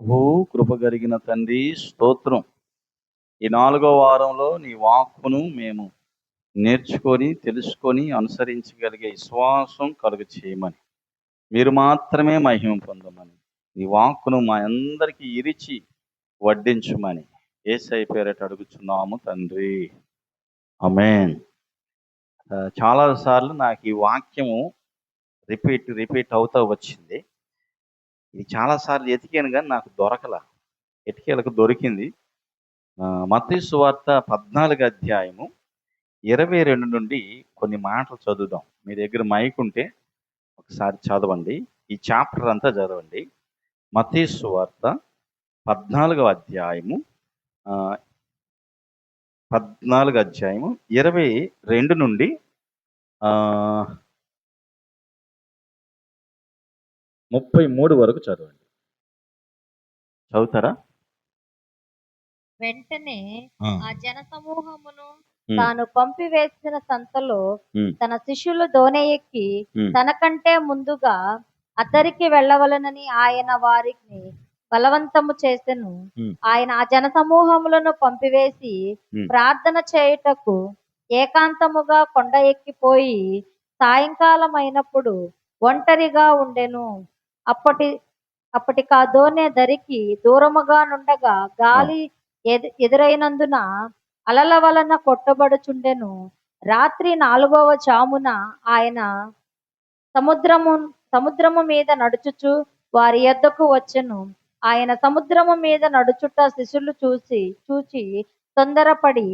ప్రభు కృప కలిగిన తండ్రి స్తోత్రం. ఈ 4వ వారంలో నీ వాక్కును మేము నేర్చుకొని, తెలుసుకొని, అనుసరించగలిగే విశ్వాసం కలుగ చేయమని, మీరు మాత్రమే మహిమ పొందమని, నీ వాక్కును మా అందరికీ ఇరిచి వడ్డించమని యేసయ్య పేరట అడుగుచున్నాము తండ్రి. ఆమేన్. చాలా సార్లు నాకు ఈ వాక్యము రిపీట్ అవుతా వచ్చింది. ఇది చాలా సార్లు ఎతికాను కానీ నాకు ఎటికేలకు దొరికింది. మత్తయి సువార్త 14 అధ్యాయము 22 నుండి కొన్ని మాటలు చదువుదాం. మీ దగ్గర మైక్ ఉంటే ఒకసారి చదవండి. ఈ చాప్టర్ అంతా చదవండి. మత్తయి సువార్త 14వ అధ్యాయము 22 నుండి 33 వరకు చదవండి. చదువుతారా? వెంటనే ఆ జన సమూహమును తాను పంపివేసిన సంతలో తన శిష్యులు దోణి ఎక్కి తనకంటే ముందుగా అద్దరికి వెళ్ళవలనని ఆయన వారిని బలవంతము చేసెను. ఆయన ఆ జన సమూహములను పంపివేసి ప్రార్థన చేయుటకు ఏకాంతముగా కొండ ఎక్కిపోయి సాయంకాలం అయినప్పుడు ఒంటరిగా ఉండెను. అప్పటికా దోణి దరికి దూరముగా నుండగా గాలి ఎదురైనందున అలల వలన కొట్టబడుచుండెను. రాత్రి 4వ జామున ఆయన సముద్రము మీద నడుచుచు వారి యొద్దకు వచ్చెను. ఆయన సముద్రము మీద నడుచుట శిష్యులు చూచి తొందరపడి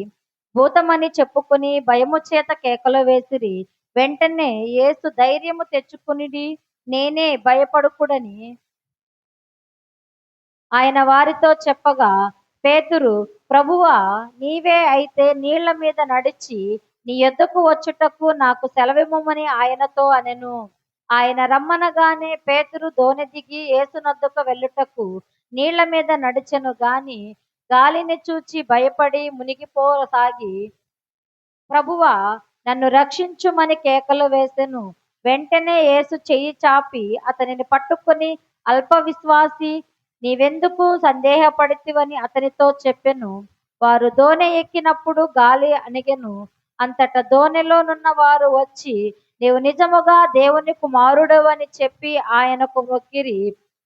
భూతమని చెప్పుకుని భయము చేత కేకలు వేసిరి. వెంటనే యేసు ధైర్యము తెచ్చుకునిడి, నేనే, భయపడకుడని ఆయన వారితో చెప్పగా, పేతురు, ప్రభువా, నీవే అయితే నీళ్ల మీద నడిచి నీ యొద్దకు వచ్చుటకు నాకు సెలవిమ్మని ఆయనతో అనెను. ఆయన రమ్మనగానే పేతురు దోణి దిగి యేసునొద్దకు వెళ్ళుటకు నీళ్ల మీద నడిచెను గాని గాలిని చూచి భయపడి మునిగిపోసాగి, ప్రభువా, నన్ను రక్షించుమని కేకలు వేసెను. వెంటనే యేసు చెయ్యి చాపి అతనిని పట్టుకుని, అల్ప విశ్వాసి, నీవెందుకు సందేహపడితివని అతనితో చెప్పెను. వారు దోణి ఎక్కినప్పుడు గాలి అణిగెను. అంతటా దోణిలోనున్న వారు వచ్చి, నీవు నిజముగా దేవుని కుమారుడవు అని చెప్పి ఆయనకు మొక్కిరి.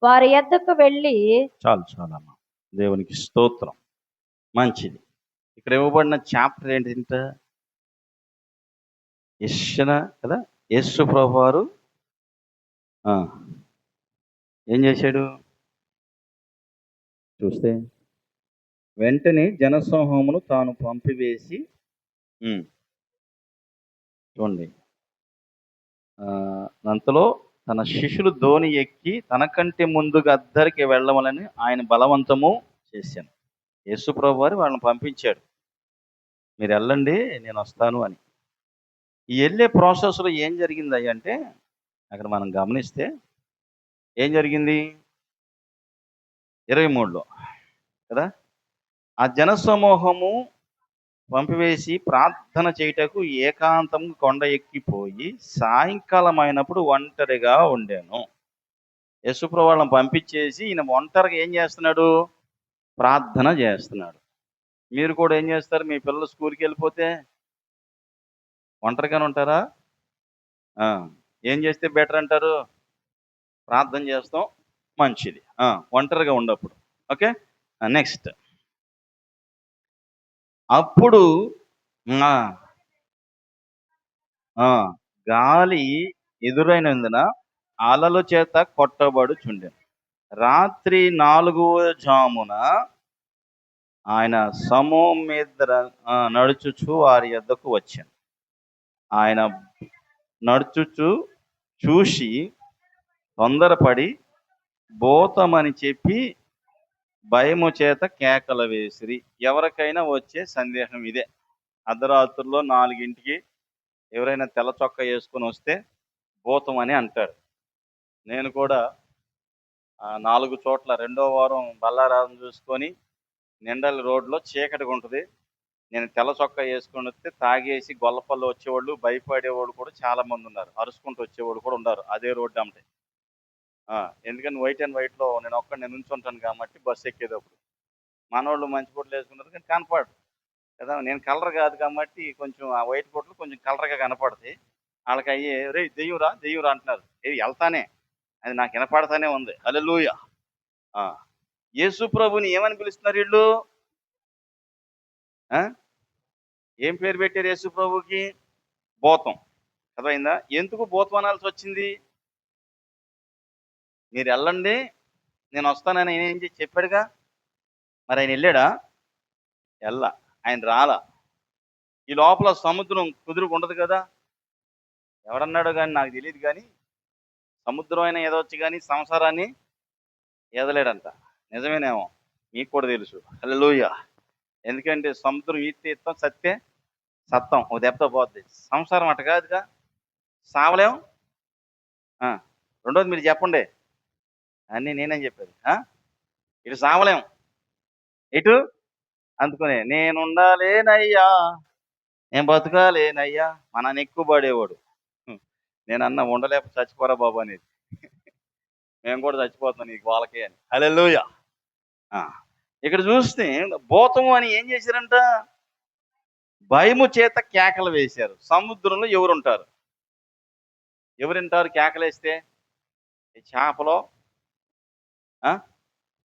వారి యొద్దకు వెళ్ళి చాలమ్మా, దేవునికి స్తోత్రం. మంచిది. ఇక్కడ ఇవ్వబడిన చాప్టర్ ఏంటంటే కదా, యేసు ప్రభు వారు ఏం చేశాడు చూస్తే, వెంటనే జనసమూహమును తాను పంపివేసి చూడండి, అంతలో తన శిష్యులు దోణి ఎక్కి తనకంటే ముందుగా అద్దరికి వెళ్ళమని ఆయన బలవంతము చేశాను. యేసు ప్రభు వారు వాళ్ళని పంపించాడు, మీరు వెళ్ళండి, నేను వస్తాను అని. ఈ వెళ్ళే ప్రాసెస్లో ఏం జరిగింది అంటే, అక్కడ మనం గమనిస్తే ఏం జరిగింది 23లో కదా, ఆ జనసమూహము పంపివేసి ప్రార్థన చేయుటకు ఏకాంతం కొండ ఎక్కిపోయి సాయంకాలం అయినప్పుడు ఒంటరిగా ఉండెను. యేసుప్రభు వాళ్ళని పంపించేసి ఈయన ఒంటరిగా ఏం చేస్తున్నాడు? ప్రార్థన చేస్తున్నాడు. మీరు కూడా ఏం చేస్తారు? మీ పిల్లలు స్కూల్కి వెళ్ళిపోతే ఒంటరిగానే ఉంటారా? ఏం చేస్తే బెటర్ అంటారు? ప్రార్థన చేస్తాం, మంచిది. ఒంటరిగా ఉండప్పుడు. Okay, next. అప్పుడు గాలి ఎదురైనందున అలల చేత కొట్టబడుచుండెను. రాత్రి 4వ జామున ఆయన సమూహం మీద నడుచుచు వారి యొద్దకు వచ్చాను. ఆయన నడుచుచు చూసి తొందరపడి భూతమని చెప్పి భయము చేత కేకలు వేసిరి. ఎవరికైనా వచ్చే సందేహం ఇదే. అర్ధరాత్రుల్లో 4ంటికి ఎవరైనా తెల్ల చొక్కా వేసుకొని వస్తే భూతం అని అంటారు. నేను కూడా 4 చోట్ల 2వ వారం బల్లారాధన చూసుకొని నిండలి రోడ్లో చీకటిగా ఉంటుంది. నేను తెల్ల చొక్కా వేసుకొని వస్తే తాగేసి గొల్లపల్లి వచ్చేవాళ్ళు, భయపడేవాళ్ళు కూడా చాలా మంది ఉన్నారు. అరుచుకుంటూ వచ్చేవాళ్ళు కూడా ఉన్నారు అదే రోడ్డు అమ్మటే. ఎందుకంటే వైట్ అండ్ వైట్లో నేను ఒక్కడిని నుంచుంటాను కాబట్టి బస్సు ఎక్కేటప్పుడు. మనోళ్ళు మంచి బట్టలు వేసుకుంటారు కానీ కనపడరు కదా. నేను కలర్ కాదు కాబట్టి కొంచెం ఆ వైట్ బట్టలు కొంచెం కలర్గా కనపడతాయి. వాళ్ళకి అయ్యి రే దెయ్యంరా దెయ్యంరా అంటున్నారు. ఏది వెళ్తానే అది నాకు వినపడతానే ఉంది. హల్లెలూయా. ఆ, యేసు ప్రభుని ఏమని పిలుస్తున్నారు వీళ్ళు? ఆ? ఏం పేరు పెట్టారు యేసు ప్రభుకి? భూతం. అర్థమైందా? ఎందుకు భూతం అనాల్సి వచ్చింది? మీరు వెళ్ళండి, నేను వస్తానని ఆయన ఏం చెప్పాడుగా. మరి ఆయన వెళ్ళాడా? వెళ్ళా. ఆయన రాలా. ఈ లోపల సముద్రం కుదురుకుండదు కదా. ఎవడన్నాడో కానీ నాకు తెలియదు కానీ సముద్రం అయినా ఎదవచ్చు కానీ సంసారాన్ని ఎదలేడంట. నిజమేనేమో, మీకు కూడా తెలుసు. హల్లెలూయా. ఎందుకంటే సముద్రం ఈత్తే ఇత్తం, సత్తే సత్తం, ఓ దెబ్బతో పోద్ది. సంసారం అట కాదుగా, సావలేం. ఆ, రెండోది మీరు చెప్పండి. అన్నీ నేనేం చెప్పేది. ఇటు సావలేం, ఇటు అందుకునే నేనుండాలేనయ్యా, నేను బతకాలేనయ్యా. మా నాన్న ఎక్కువ పడేవాడు. నేను అన్న ఉండలేక చచ్చిపోరా బాబు అనేది. మేము కూడా చచ్చిపోతున్నాం నీకు వాళ్ళకే అని. హల్లెలూయా. ఆ, ఇక్కడ చూస్తే భూతము అని ఏం చేశారంట? భయము చేత కేకలు వేశారు. సముద్రంలో ఎవరుంటారు? ఎవరుంటారు కేకలేస్తే? ఈ చేపలో,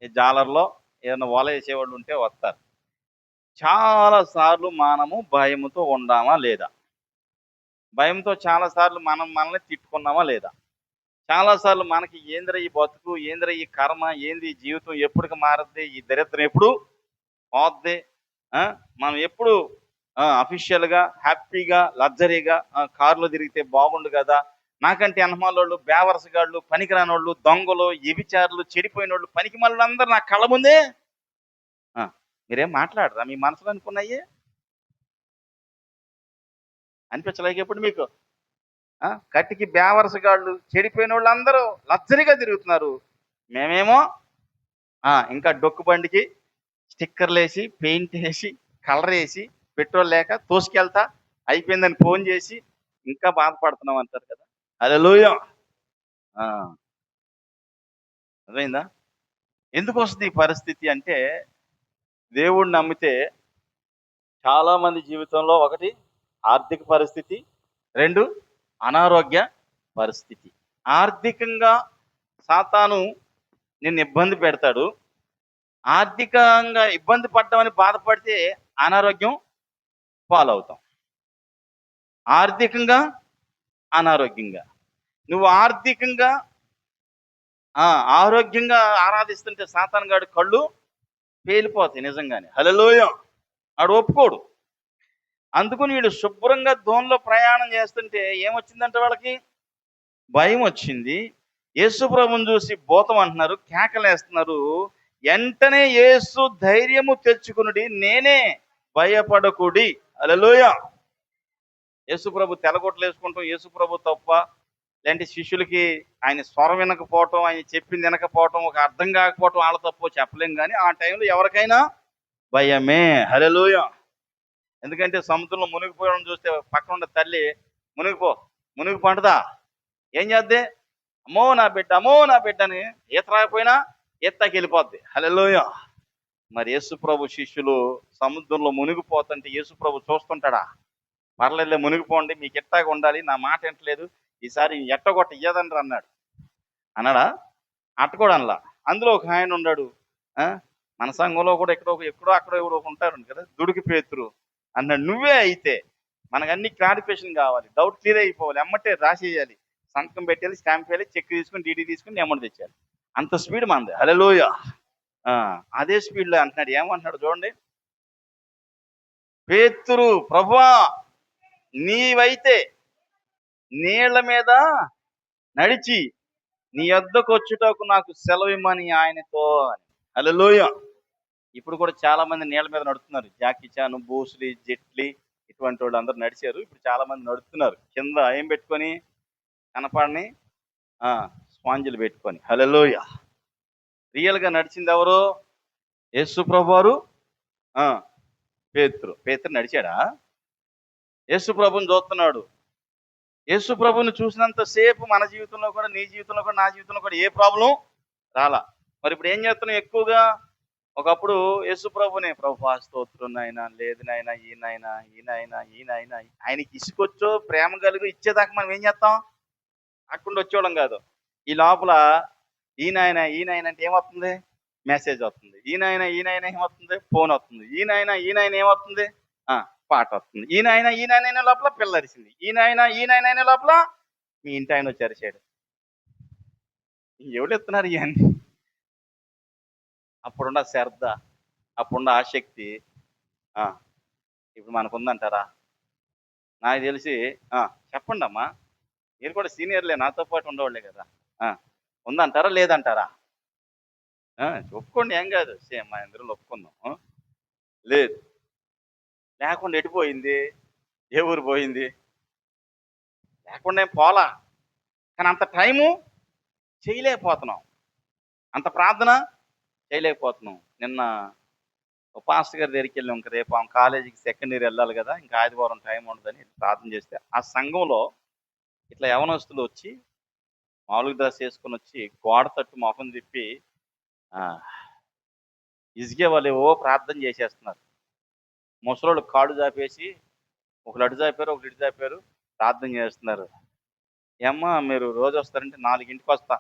ఈ జాలర్లో ఏదైనా వల వేసేవాళ్ళు ఉంటే వస్తారు. చాలా సార్లు మనము భయముతో ఉండామా లేదా? భయంతో చాలా సార్లు మనం మనల్ని తిట్టుకున్నామా లేదా? చాలాసార్లు మనకి ఏంద్ర ఈ బతుకు, ఏంద్ర ఈ కర్మ, ఏంది ఈ జీవితం, ఎప్పటికి మారద్ది, ఈ దరిద్రం ఎప్పుడు పోద్ది, మనం ఎప్పుడు అఫీషియల్గా హ్యాపీగా లగ్జరీగా కారులో తిరిగితే బాగుండు కదా. నాకంటే అనమాలోళ్ళు, బేవర్సగాళ్ళు, పనికిరానోళ్ళు, దొంగలు, ఎబిచారులు, చెడిపోయిన వాళ్ళు, పనికి మళ్ళీ అందరూ నా కళ్ళ ముందే. మీరేం మాట్లాడరా? మీ మనసులో అనుకున్నాయి అనిపించలేక ఎప్పుడు మీకు? కట్టికి బేవర్సగాళ్ళు, చెడిపోయిన వాళ్ళు అందరూ లగ్జరీగా తిరుగుతున్నారు. మేమేమో ఇంకా డొక్కు బండికి స్టిక్కర్లు వేసి, పెయింట్ వేసి, కలర్ వేసి, పెట్రోల్ లేక తోసుకెళ్తా అయిపోయిందని ఫోన్ చేసి ఇంకా బాధపడుతున్నాం అంటారు కదా. హల్లెలూయా. అర్థమైందా? ఎందుకు వస్తుంది ఈ పరిస్థితి అంటే, దేవుణ్ణి నమ్మితే చాలా మంది జీవితంలో ఒకటి ఆర్థిక పరిస్థితి, రెండు అనారోగ్య పరిస్థితి. ఆర్థికంగా సాతాను నిన్ను ఇబ్బంది పెడతాడు. ఆర్థికంగా ఇబ్బంది పడ్డామని బాధపడితే అనారోగ్యం పాలవుతాం. ఆర్థికంగా అనారోగ్యంగా. నువ్వు ఆర్థికంగా ఆరోగ్యంగా ఆరాధిస్తుంటే సాతాను గాడి కళ్ళు పేలిపోతాయి నిజంగానే. హల్లెలూయా. ఆడు ఒప్పుకోడు. అందుకని వీడు శుభ్రంగా దోణిలో ప్రయాణం చేస్తుంటే ఏమొచ్చిందంటే వాళ్ళకి భయం వచ్చింది. యేసు ప్రభువుని చూసి భూతం అంటున్నారు, కేకలేస్తున్నారు. వెంటనే యేసు ధైర్యము తెచ్చుకునుడి, నేనే, భయపడకుడి. హల్లెలూయా. యేసు ప్రభు తెల్లగొట్లు వేసుకుంటాం యేసు ప్రభు తప్ప, లేదంటే శిష్యులకి ఆయన స్వరం వినకపోవటం, ఆయన చెప్పింది వినకపోవటం, ఒక అర్థం కాకపోవటం వాళ్ళ తప్పో చెప్పలేం. కానీ ఆ టైంలో ఎవరికైనా భయమే. హల్లెలూయా. ఎందుకంటే సముద్రంలో మునిగిపోవడం చూస్తే పక్కన ఉన్న తల్లి మునిగిపోంటదా ఏం చేద్ది? అమ్మో నా బిడ్డ, అమ్మో నా బిడ్డ అని ఈత రాకపోయినా ఈతకి వెళ్ళిపోద్ది. హల్లెలూయా. మరి యేసు ప్రభు శిష్యులు సముద్రంలో మునిగిపోతుంటే యేసు ప్రభు చూస్తుంటాడా? పర్లేదులే మునిగిపోండి, మీకు ఎట్టాగా ఉండాలి, నా మాట వింటలేదు, ఈసారి ఎట్టగొట్ట ఇయ్యదండ్రి అన్నాడు. అన్నాడా? అట్టకూడా అనలా. అందులో ఒక ఆయన ఉన్నాడు, మన సంఘంలో కూడా ఎక్కడో అక్కడో ఎవరో ఉంటారు కదా, దుడికి పేతురు అన్నాడు. నువ్వే అయితే మనకన్నీ క్లారిఫికేషన్ కావాలి, డౌట్ క్లియర్ అయిపోవాలి, ఎమ్మటే రాసేయాలి, సంతకం పెట్టాలి, స్టాంప్ వేయాలి, చెక్ తీసుకుని డీడీ తీసుకుని అమౌంట్ తెచ్చాలి. అంత స్పీడ్ మనది. హల్లెలూయా. అదే స్పీడ్లో అంటున్నాడు. ఏమంటున్నాడు చూడండి. పేతురు, ప్రభువా నీవైతే నీళ్ల మీద నడిచి నీ యొద్దకు వచ్చుటకు నాకు సెలవిమ్మని ఆయనతో అని. హల్లెలూయా. ఇప్పుడు కూడా చాలా మంది నీళ్ళ మీద నడుస్తున్నారు. జాకీ చాన్, బూస్లీ, జెట్లీ ఇటువంటి వాళ్ళు అందరూ నడిచారు. ఇప్పుడు చాలా మంది నడుస్తున్నారు కింద ఏం పెట్టుకొని, కనపడని స్పాంజులు పెట్టుకొని. హల్లెలూయా. రియల్గా నడిచింది ఎవరు? యేసు ప్రభువారు. పేతురు నడిచాడా? యేసు ప్రభుని చూస్తున్నాడు. యేసు ప్రభువుని చూసినంత సేపు మన జీవితంలో కూడా, నీ జీవితంలో కూడా, నా జీవితంలో కూడా ఏ ప్రాబ్లం రాలా. మరి ఇప్పుడు ఏం చేస్తున్నాం ఎక్కువగా? ఒకప్పుడు యేసు ప్రభుని, ప్రభువా స్తోత్రం నాయనా, లేదు నాయనా, ఈయన ఆయనకి ఇసుకొచ్చో ప్రేమ కలుగు ఇచ్చేదాకా మనం ఏం చేస్తాం? అక్కడ వచ్చేవాళ్ళం కాదు. ఈ లోపల ఈయన అంటే ఏమవుతుంది? మెసేజ్ వస్తుంది. ఈయన ఏమవుతుంది? ఫోన్ వస్తుంది. ఈయన ఏమవుతుంది? ఆ, పాట వస్తుంది. ఈయన లోపల పిల్ల అరిసింది. ఈయన లోపల మీ ఇంటి ఆయన వచ్చి అరిచాడు. ఎవరు ఎత్తున్నారు ఇవన్నీ? అప్పుడున్న శ్రద్ధ, అప్పుడున్న ఆసక్తి ఆ, ఇప్పుడు మనకుందంటారా? నాకు తెలిసి చెప్పండి అమ్మా, మీరు కూడా సీనియర్లే, నాతో పాటు ఉండేవాళ్ళే కదా. ఆ, ఉందంటారా లేదంటారా? ఒప్పుకోండి, ఏం కాదు. సేమ్ మా అందరూ ఒప్పుకుందాం. లేదు. లేకుండా ఎటుపోయింది? ఏ ఊరు పోయింది? లేకుండా ఏం పోలా. కానీ అంత టైము చేయలేకపోతున్నాం, అంత ప్రార్థన చేయలేకపోతున్నాం. నిన్న ఒక పాస్టర్ గారి దగ్గరికి వెళ్ళాం. ఇంక రేపు ఆమె కాలేజీకి సెకండ్ ఇయర్ వెళ్ళాలి కదా, ఇంకా ఆదివారం టైం ఉండదని ప్రార్థన చేస్తే ఆ సంఘంలో ఇట్లా యవనస్తులు వచ్చి మామూలుగా డ్రెస్ వేసుకొని వచ్చి గోడ తట్టు మొహం తిప్పి ఇసిగే వాళ్ళు ఏవో ప్రార్థన చేసేస్తున్నారు. ముసలోళ్ళు కాళ్ళు చాపేసి ఒకళ్ళు అటు చాపారు, ఒకళ్ళు ఇటు చాపారు, ప్రార్థన చేస్తున్నారు. ఏమ్మా మీరు రోజు వస్తారంటే 4ంటికి వస్తా,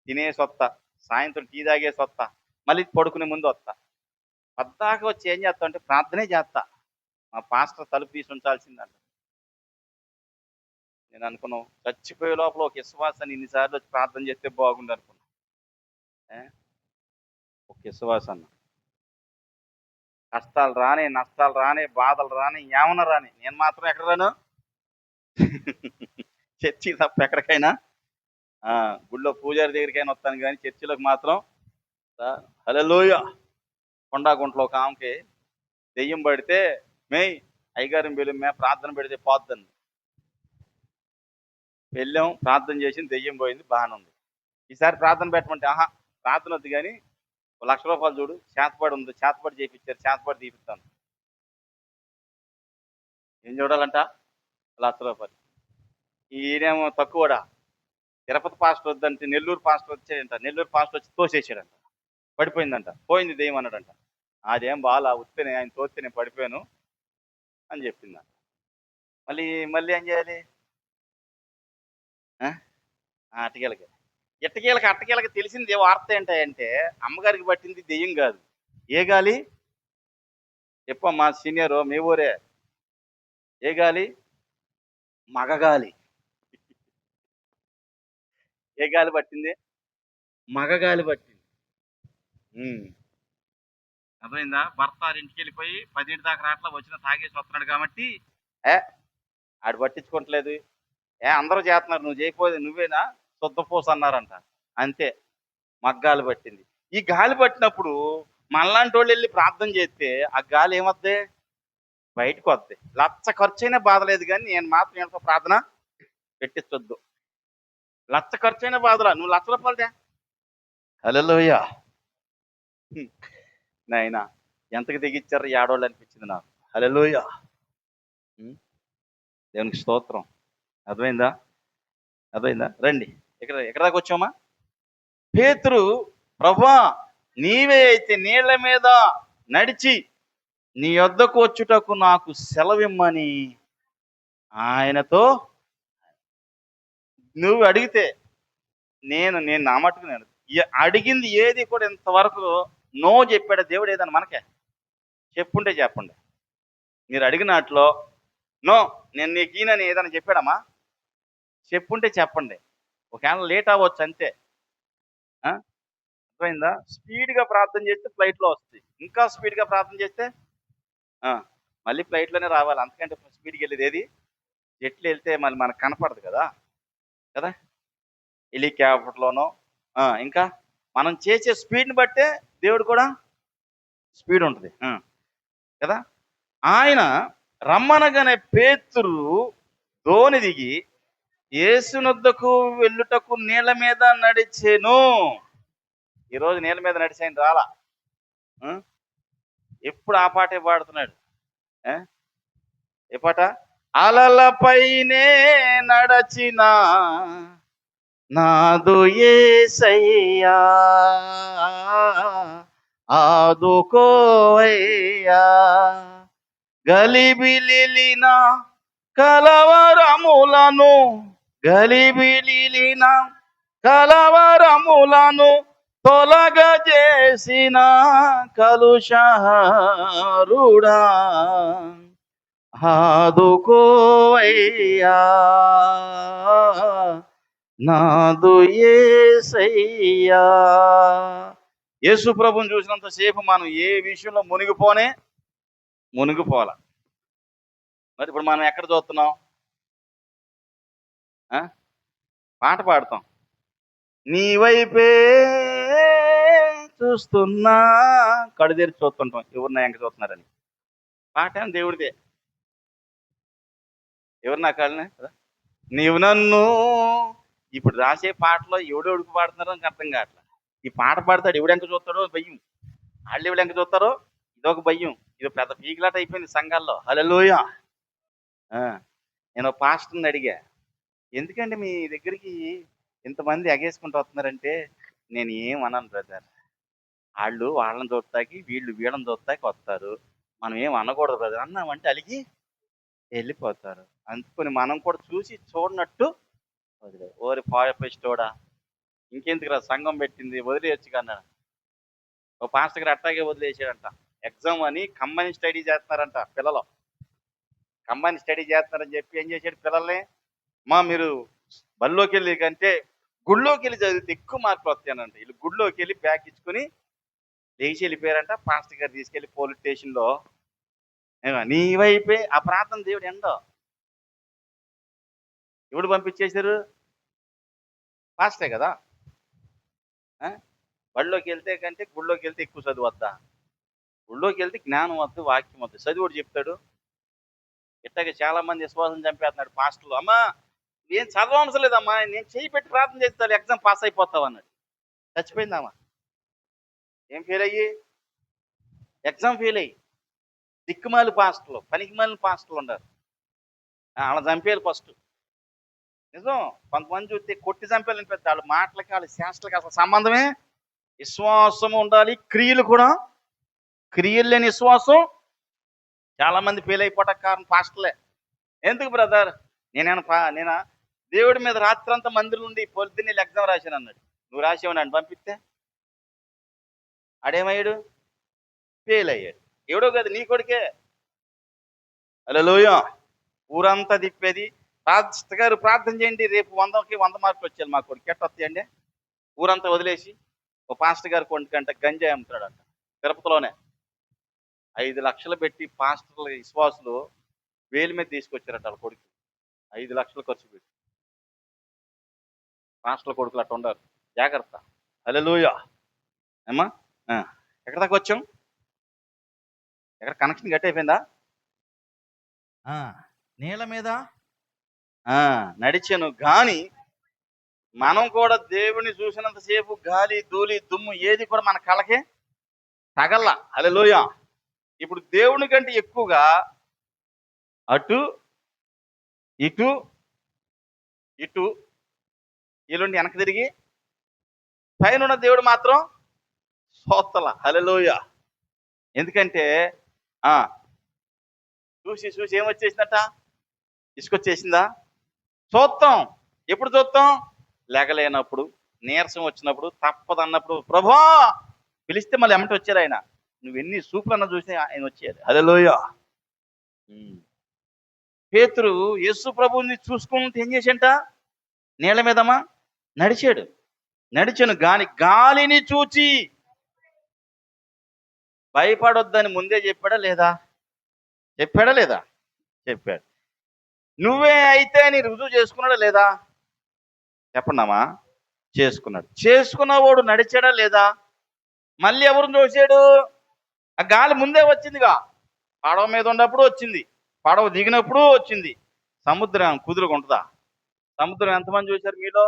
తినేసి వస్తా, సాయంత్రం టీ తాగేసి వస్తా, మళ్ళీ పడుకునే ముందు వస్తా. పద్దాక వచ్చి ఏం చేస్తా అంటే ప్రార్థనే చేస్తా, మా పాస్టర్ తలుపు తీసి ఉంచాల్సిందంట. నేను అనుకున్నాను, చచ్చిపోయే లోపల ఒక విశ్వాసాన్ని ఇన్నిసార్లు వచ్చి ప్రార్థన చేస్తే బాగుండు అనుకున్నా. ఒక విశ్వాసాన్ని కష్టాలు రాని, నష్టాలు రాని, బాధలు రాని, ఏమన్నా రాని, నేను మాత్రం ఎక్కడ రాను? చర్చి తప్ప ఎక్కడికైనా, గుళ్ళో పూజారి దగ్గరికైనా వస్తాను, కానీ చర్చిలోకి మాత్రం హల్లెలూయా. కొండాగుంటలో ఒక ఆమెకి దెయ్యం పడితే మేయ్ అయ్యగారిని వెళ్ళి ప్రార్థన పెడితే పోద్దండి. వెళ్ళాం, ప్రార్థన చేసింది, దెయ్యం పోయింది, బాగానే ఉంది. ఈసారి ప్రార్థన పెట్టమంటే ప్రార్థన వద్దు కానీ ₹1,00,000 చూడు, చేతపడి ఉంది, చేతపడి చేయించారు, చేతపడి తీపిస్తాను. ఏం చూడాలంట? ₹1,00,000. ఈయనేమో తక్కువడా, తిరుపతి పాస్టర్ వద్దంటే నెల్లూరు పాస్టర్ వచ్చాడంట. నెల్లూరు పాస్టర్ వచ్చి తోసేసాడంట, పడిపోయిందంట. పోయింది దెయ్యం అన్నాడంట. అదేం బాగా ఉత్తేనే, ఆయన తోస్తే నేను పడిపోయాను అని చెప్పిందంట. మళ్ళీ మళ్ళీ ఏం చేయాలి? అట్టకేలకి అట్టకేలకి తెలిసింది వార్త ఏంటంటే అమ్మగారికి పట్టింది దెయ్యం కాదు. ఏ గాలి? చెప్పమ్మా సీనియరు, మీ ఊరే. ఏ గాలి? మగగాలి. ఏ గాలి పట్టింది? మగగాలి పట్టింది. అర్థమైందా? భర్త ఇంటికి వెళ్ళిపోయి 10 దాకా రాట్లా, వచ్చిన తాగేసి వస్తున్నాడు కాబట్టి ఆడు పట్టించుకోవట్లేదు. అందరూ చేస్తున్నారు, నువ్వు చేయకపోతే నువ్వేనా శుద్ధపూస అన్నారంట. అంతే, మగ్గాలి పట్టింది. ఈ గాలి పట్టినప్పుడు మనలాంటి వాళ్ళు వెళ్ళి ప్రార్థన చేస్తే ఆ గాలి ఏమొద్ది? బయటకు వద్ది. లచ్చ ఖర్చు అయినా బాధలేదు, కానీ నేను మాత్రం ఎంతో ప్రార్థన పెట్టించొద్దు. లచ్చ ఖర్చు అయినా బాధలా, నువ్వు ₹1,00,000 హల్లెలూయా. నాయనా ఎంతకు తెగిచ్చారు ఏడోళ్ళు అనిపించింది నాకు. హల్లెలూయా. దేవునికి స్తోత్రం. అర్థమైందా? రండి, ఎక్కడ దాకా వచ్చామా? పేతురు, ప్రభువా నీవే అయితే నీళ్ల మీద నడిచి నీ యొద్దకు వచ్చుటకు నాకు సెలవిమ్మని ఆయనతో నువ్వు అడిగితే నేను నా మట్టుకు నేను అడిగింది ఏది కూడా ఇంతవరకు నో చెప్పాడు దేవుడు ఏదన్నా మనకే? చెప్పుంటే చెప్పండి. మీరు అడిగినట్లో నో నేను నీకు ఈయనని ఏదైనా చెప్పాడమ్మా? చెప్పుంటే చెప్పండి. ఒకవేళ లేట్ అవ్వచ్చు అంతే. అర్థమైందా? స్పీడ్గా ప్రార్థన చేస్తే ఫ్లైట్లో వస్తుంది. ఇంకా స్పీడ్గా ప్రార్థన చేస్తే మళ్ళీ ఫ్లైట్లోనే రావాలి. అంతకంటే స్పీడ్కి వెళ్ళేది ఏది? జట్లు వెళ్తే మళ్ళీ మనకు కనపడదు కదా. హెలికాప్టర్లోనో ఇంకా మనం చేసే స్పీడ్ని బట్టే దేవుడు కూడా స్పీడ్ ఉంటుంది కదా. ఆయన రమ్మనగానే పేతురు దోణి దిగి యేసునొద్దకు వెళ్ళుటకు నీళ్ళ మీద నడిచెను. ఈరోజు నీళ్ళ మీద నడిచాయని రాలా. ఎప్పుడు ఆ పాటే పాడుతున్నాడు. ఏ పాట? అలలపైనే నడచిన నాదు యేసయ్యా, ఆదుకోవయ్యా. గలిబిలిన కలవరములను, గలిబిలిన కలవరములను తొలగజేసిన కలుషహారుడా, ఆదుకోవయ్యా నాదు యేసయ్యా. యేసు ప్రభువుని చూసినంతసేపు మనం ఏ విషయంలో మునిగిపోల. మరి ఇప్పుడు మనం ఎక్కడ చూస్తున్నాం? ఆ? పాట పాడతాం, నీ వైపే చూస్తున్నా, కడు తెరిచి చూస్తుంటాం ఎవరు నా ఎంక చూస్తున్నారని. పాట ఏం దేవుడిదే, ఎవరు నా కాళ్ళనే కదా. నీవు నన్ను ఇప్పుడు రాసే పాటలో ఎవడెవడికి పాడుతున్నారో నాకు అర్థం కావట్లేదు. ఈ పాట పాడతాడు ఎవడెంక చూస్తాడో భయం, వాళ్ళు ఎవడెంక చూస్తారో ఇదొక భయం. ఇది పెద్ద పీకిలాట అయిపోయింది సంఘాల్లో. హల్లెలూయా. నేను పాస్టర్ని అడిగా, ఎందుకంటే మీ దగ్గరికి ఇంతమంది ఎగేసుకుంటూ వస్తున్నారంటే, నేను ఏం అనను బ్రదర్, వాళ్ళు వాళ్ళని చూస్తాకి వీళ్ళు వీళ్ళని చూస్తాకి వస్తారు, మనం ఏం అనకూడదు బ్రదర్. అన్నామంటే అలిగి వెళ్ళిపోతారు. అందుకని మనం కూడా చూసి చూడనట్టు వదిలే. ఓరి పాపిష్టోడా, ఇంకెందుకురా సంఘం పెట్టింది, వదిలేయచ్చు కన్నాడు. ఓ పాస్టర్ గారు అట్టాగే వదిలేసాడంట. ఎగ్జామ్ అని కంబైన్ స్టడీ చేస్తున్నారంట పిల్లలు. కంబైన్ స్టడీ చేస్తున్నారని చెప్పి ఏం చేశాడు పిల్లల్ని, మీరు బళ్ళోకి వెళ్ళి కంటే గుళ్ళోకి వెళ్ళి చదివితే ఎక్కువ మార్కులు వస్తాయనంట. వీళ్ళు గుళ్ళోకి వెళ్ళి బ్యాగ్ ఇచ్చుకుని లేచి వెళ్ళిపోయారంట. పాస్టర్ గారు తీసుకెళ్లి పోలీస్ స్టేషన్లో, నీ వైపే ఆ ప్రార్థన దేవుడు ఎండో ఎవడు పంపించేశారు? పాస్టే కదా. బళ్ళోకి వెళ్తే కంటే గుళ్ళోకి వెళ్తే ఎక్కువ చదువు వద్దా? గుళ్ళోకి వెళ్తే జ్ఞానం వద్దు, వాక్యం వద్దు, చదువుడు చెప్తాడు. ఇట్లాగే చాలా మంది విశ్వాసం చంపేస్తున్నాడు పాస్టర్లు. అమ్మా ఏం చదవవసరం లేదమ్మా, నేను చేయి పెట్టి ప్రార్థన చేస్తాను, ఎగ్జామ్ పాస్ అయిపోతావు అన్నాడు. చచ్చిపోయిందమ్మా. ఏం ఫెయిల్ అయ్యి? ఎగ్జామ్ ఫెయిల్ అయ్యి. దిక్కుమాలి పాస్టర్లు, పనికిమాలిన పాస్టర్లు ఉన్నారు. వాళ్ళ చంపేయాలి ఫస్ట్. నిజం, కొంతమంది చూస్తే కొట్టి చంపేయాలని పెద్ద వాళ్ళ మాటలకి వాళ్ళ శాస్త్రలకి అసలు సంబంధమే. విశ్వాసం ఉండాలి, క్రియలు కూడా. క్రియలు లేని విశ్వాసం చాలా మంది ఫెయిల్ అయిపోవటానికి కారణం పాస్టర్లే. ఎందుకు బ్రదర్, నేనా దేవుడి మీద రాత్రంతా మందిరం నుండి పొద్దున్నే ఎగ్జామ్ రాశాను అన్నాడు. నువ్వు రాసేవని పంపిస్తే ఆడేమయ్యాడు? ఫెయిల్ అయ్యాడు. ఎవడో కదా, నీ కొడుకే. హల్లెలూయా. ఊరంతా తిప్పేది, పాస్టర్ గారు ప్రార్థన చేయండి రేపు 100కి 100 మార్కులు వచ్చాయి మా కొడుకు, ఎట్ట వస్తాయండి? ఊరంతా వదిలేసి ఓ పాస్టర్ గారు కొంటకంట గంజాయి అమ్ముతాడంట తిరుపతిలోనే. 5 లక్షలు పెట్టి పాస్టర్ల విశ్వాసులు వేలు మీద తీసుకొచ్చారట వాళ్ళ కొడుకు. 5 లక్షలు ఖర్చు పెట్టి. పాస్టర్ల కొడుకులు అట్ట ఉండరు, జాగ్రత్త. హల్లెలూయా. ఏమ్మా, ఎక్కడ దాకా వచ్చాం? ఎక్కడ కనెక్షన్ గట్టి అయిపోయిందా? నీళ్ళ మీద నడిచాను గాని, మనం కూడా దేవుని చూసినంతసేపు గాలి ధూళి దుమ్ము ఏది కూడా మన కళ్ళకి తగల్లా. హల్లెలూయా. ఇప్పుడు దేవుని కంటే ఎక్కువగా అటు ఇటు ఇటు వీళ్ళుండి వెనక్కి తిరిగి పైన ఉన్న దేవుడు మాత్రం సోత్తల. హల్లెలూయా. ఎందుకంటే చూసి చూసి ఏమొచ్చేసిందట? ఇసుకొచ్చేసిందా? చూస్తాం. ఎప్పుడు చూస్తాం? లేగలేనప్పుడు, నీరసం వచ్చినప్పుడు, తప్పదన్నప్పుడు. ప్రభువా పిలిస్తే మళ్ళీ ఎమ్మటి వచ్చారు ఆయన. నువ్వెన్ని సూపులన్నా చూసి ఆయన వచ్చేది. హల్లెలూయా. పేతురు యేసు ప్రభువుని చూసుకుంటూ ఏం చేసేంట? నీళ్ళ మీదమా నడిచాను గాని గాలిని చూచి భయపడొద్దని ముందే చెప్పాడా లేదా? చెప్పాడు. నువ్వే అయితే అని రుజువు చేసుకున్నాడా లేదా? చెప్పండమ్మా. చేసుకున్నవాడు నడిచాడా లేదా? మళ్ళీ ఎవరిని చూసాడు? ఆ గాలి ముందే వచ్చిందిగా. పడవ మీద ఉన్నప్పుడు వచ్చింది, పడవ దిగినప్పుడు వచ్చింది. సముద్రం కుదురుకుంటుందా? సముద్రం ఎంతమంది చూశారు మీలో?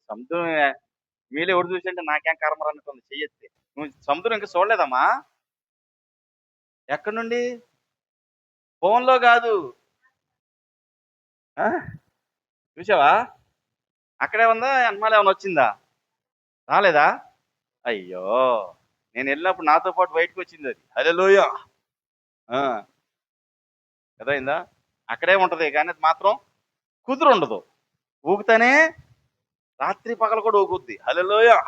సముద్రం మీలో ఎవరు చూసంటే నాకేం కర్మరు అనుకుంది చెయ్యొచ్చు. నువ్వు సముద్రం ఇంకా చూడలేదమ్మా. ఎక్కడి నుండి? ఫోన్లో కాదు. ఆ? చూసావా? అక్కడే ఉందా? వెనకాల ఏమైనా వచ్చిందా? రాలేదా? అయ్యో, నేను వెళ్ళినప్పుడు నాతో పాటు బయటకు వచ్చింది అది. హల్లెలూయా. ఆ, అర్థమైందా? అక్కడే ఉంటది కానీ అది మాత్రం కుదురు ఉండదు. ఊగుతానే రాత్రి పగలు కూడా ఊగుద్ది. హల్లెలూయా.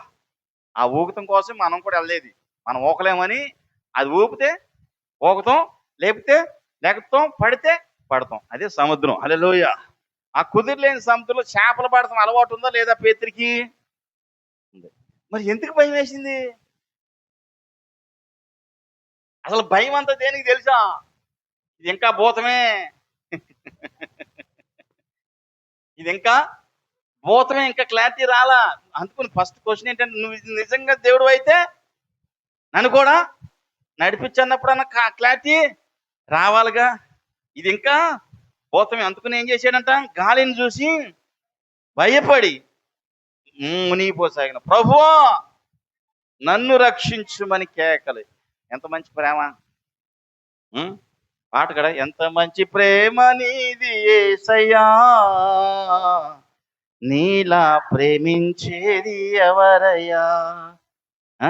ఆ ఊగటం కోసం మనం కూడా వెళ్ళేది. మనం ఊకలేమని అది ఊపితే ఊగతాం, లేపితే లేకపోతాం, పడితే పడతాం. అదే సముద్రం. హల్లెలూయా. ఆ కుదిరిలేని సముద్రంలో చేపలు పడతాం అలవాటు ఉందా లేదా పేతురికి? ఉంది. మరి ఎందుకు భయం వేసింది? అసలు భయం అంతా దేనికి తెలుసా? ఇది ఇంకా భూతమే. ఇది ఇంకా భూతమే, ఇంకా క్లారిటీ రాలా. అందుకుని ఫస్ట్ క్వశ్చన్ ఏంటంటే, నువ్వు ఇది నిజంగా దేవుడు అయితే నన్ను కూడా నడిపించన్నప్పుడు క్లారిటీ రావాలిగా. ఇది ఇంకా భూతమే. అందుకుని ఏం చేశాడంట? గాలిని చూసి భయపడి మునిగిపోసాగిన. ప్రభువా నన్ను రక్షించుమని కేకలు. ఎంత మంచి ప్రేమ. ఉం? పాట కదా, ఎంత మంచి ప్రేమ నీది యేసయ్యా, నీలా ప్రేమించేది ఎవరయ్యా. ఆ?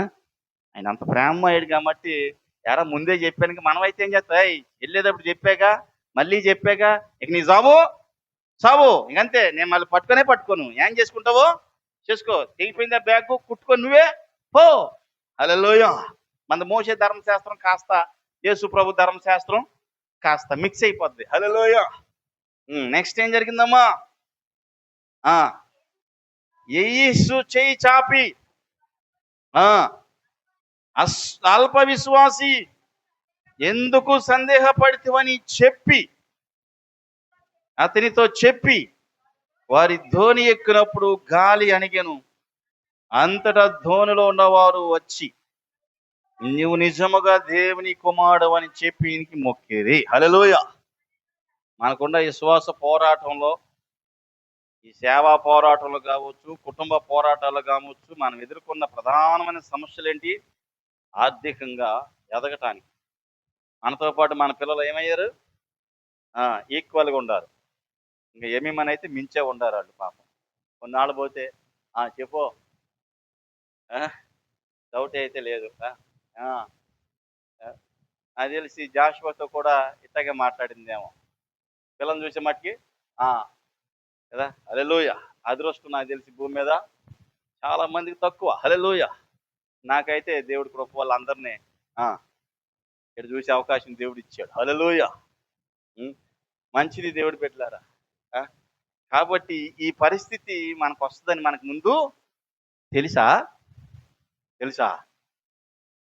ఆయన అంత ప్రేమయ్యాడు కాబట్టి ఎరా ముందే చెప్పాను. మనమైతే ఏం చేస్తాయి? వెళ్ళేటప్పుడు చెప్పాక మళ్ళీ చెప్పాక ఇక నీ జాబు సాబు ఇంకంతే, నేను మళ్ళీ పట్టుకోను. ఏం చేసుకుంటావో చేసుకో. తెగిపోయిందా బ్యాగ్, కుట్టుకొని నువ్వే పో. హల్లెలూయా. మన మోసే ధర్మశాస్త్రం కాస్త యేసు ప్రభు ధర్మశాస్త్రం కాస్త మిక్స్ అయిపోద్ది. హల్లెలూయా. నెక్స్ట్ ఏం జరిగిందమ్మా? యేసు చేయి చాపి అల్ప విశ్వాసి ఎందుకు సందేహపడితివని చెప్పి అతనితో చెప్పి వారి ధోని ఎక్కినప్పుడు గాలి అణిగెను. అంతటా ధోనిలో ఉన్నవారు వచ్చి నీవు నిజముగా దేవుని కుమారుడు అని చెప్పి ఈయనకి మొక్కేది. హల్లెలూయా. మనకున్న విశ్వాస పోరాటంలో, ఈ సేవా పోరాటంలో కావచ్చు, కుటుంబ పోరాటాలు కావచ్చు, మనం ఎదుర్కొన్న ప్రధానమైన సమస్యలు ఏంటి? ఆర్థికంగా ఎదగటానికి. మనతో పాటు మన పిల్లలు ఏమయ్యారు? ఈక్వల్గా ఉండారు. ఇంకా ఏమేమని అయితే మించే ఉండారు వాళ్ళు పాపం. కొన్నాళ్ళు పోతే చెప్పు, డౌట్ అయితే లేదు. నాకు తెలిసి జాషువాతో కూడా ఇట్టగే మాట్లాడిందేమో పిల్లల్ని చూసే మట్టుకి. కదా, హల్లెలూయా. అదృష్టం నాకు తెలిసి భూమి మీద చాలా మందికి తక్కువ. హల్లెలూయా. నాకైతే దేవుడి కృప వల్ల అందరినీ ఇక్కడ చూసే అవకాశం దేవుడు ఇచ్చాడు. హల్లెలూయా. మంచిది దేవుడు పెట్టారా. కాబట్టి ఈ పరిస్థితి మనకు వస్తుందని మనకు ముందు తెలుసా?